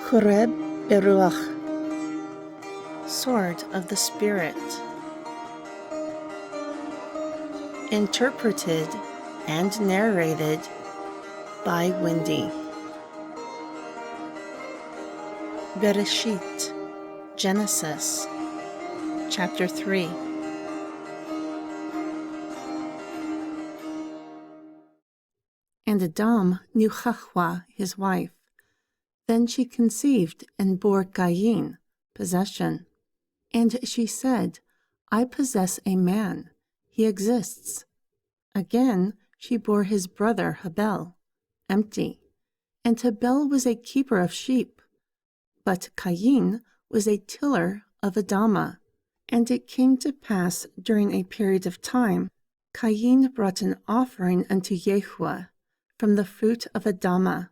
Choreb Beruach, Sword of the Spirit. Interpreted and narrated by Wendy. Bereshit, Genesis, Chapter 3. And Adam knew JAHUH, his wife. Then she conceived and bore Qajin, possession. And she said, I possess a man, he exists. Again she bore his brother Habel, empty. And Habel was a keeper of sheep. But Qajin was a tiller of Adamah. And it came to pass during a period of time, Qajin brought an offering unto yahuah from the fruit of Adamah.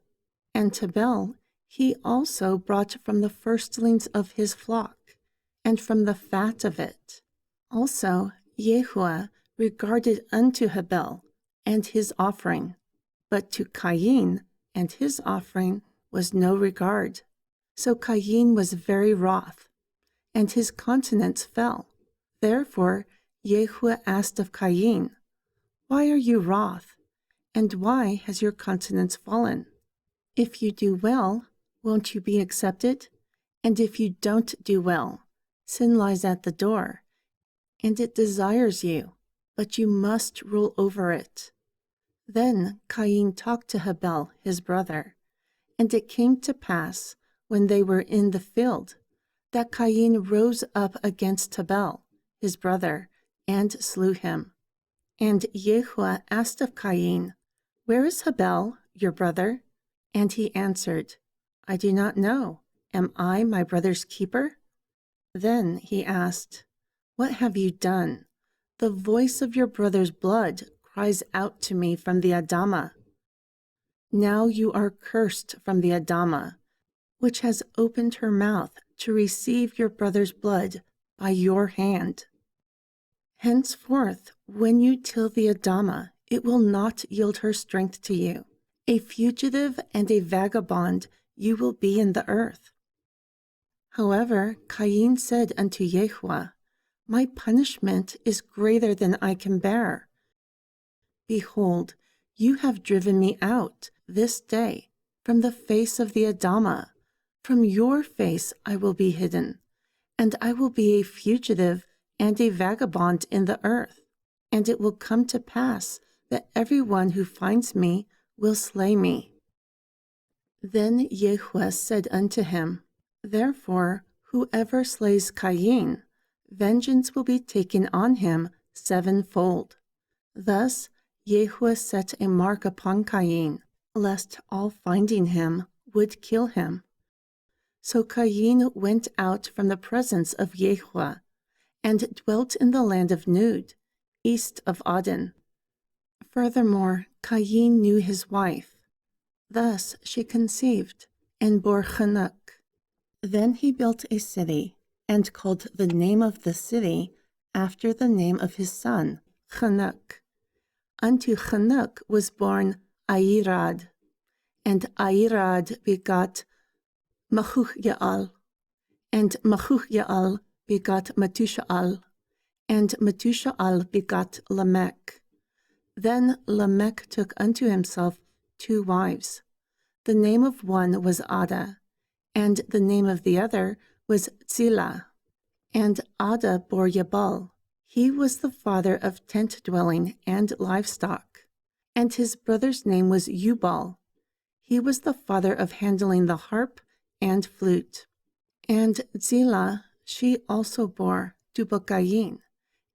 And Habel he also brought from the firstlings of his flock, and from the fat of it. Also yahuah regarded unto Habel and his offering, but to Qajin and his offering was no regard. So Qajin was very wroth, and his countenance fell. Therefore yahuah asked of Qajin, Why are you wroth, and why has your countenance fallen? If you do well, won't you be accepted? And if you don't do well, sin lies at the door, and it desires you, but you must rule over it. Then Qajin talked to Habel, his brother, and it came to pass, when they were in the field, that Qajin rose up against Habel, his brother, and slew him. And yahuah asked of Qajin, Where is Habel, your brother? And he answered, I do not know. Am I my brother's keeper? Then he asked, What have you done? The voice of your brother's blood cries out to me from the Adamah. Now you are cursed from the Adamah, which has opened her mouth to receive your brother's blood by your hand. Henceforth, when you till the Adamah, it will not yield her strength to you. A fugitive and a vagabond you will be in the earth. However, Qajin said unto yahuah, My punishment is greater than I can bear. Behold, you have driven me out this day from the face of the Adamah. From your face I will be hidden, and I will be a fugitive and a vagabond in the earth. And it will come to pass that everyone who finds me will slay me. Then yahuah said unto him, Therefore, whoever slays Qajin, vengeance will be taken on him sevenfold. Thus yahuah set a mark upon Qajin, lest all finding him would kill him. So Qajin went out from the presence of yahuah, and dwelt in the land of Nud, east of Aden. Furthermore, Qajin knew his wife. Thus she conceived, and bore Chanuk. Then he built a city, and called the name of the city after the name of his son, Chanuk. Unto Chanuk was born Airad, and Airad begot Mahuhyaal, and Mahuhyaal begot Matushaal, and Matushaal begot Lamech. Then Lamech took unto himself 2 wives. The name of one was Ada, and the name of the other was Zillah. And Ada bore Yabal. He was the father of tent-dwelling and livestock. And his brother's name was Yubal. He was the father of handling the harp and flute. And Zillah, she also bore Tubal-Cain,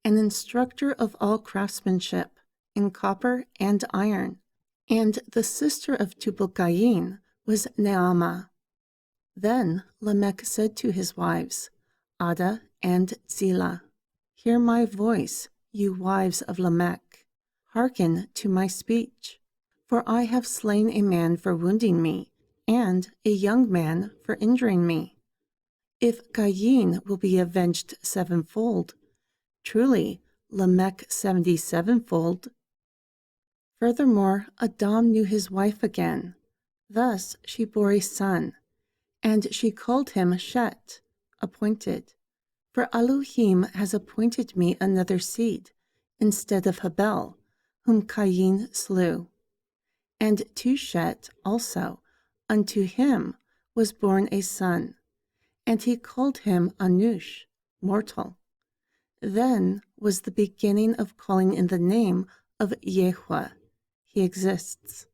an instructor of all craftsmanship, in copper and iron. And the sister of Tubal-Cain was Naamah. Then Lamech said to his wives, Ada and Zillah, Hear my voice, you wives of Lamech. Hearken to my speech. For I have slain a man for wounding me, and a young man for injuring me. If Qajin will be avenged sevenfold, truly Lamech 77-fold. Furthermore, Adam knew his wife again. Thus she bore a son, And she called him Shet, appointed. For Elohim has appointed me another seed, instead of Habel, whom Cain slew. And to Shet also, unto him was born a son, and he called him Anush, mortal. Then was the beginning of calling in the name of Yahuah. He exists.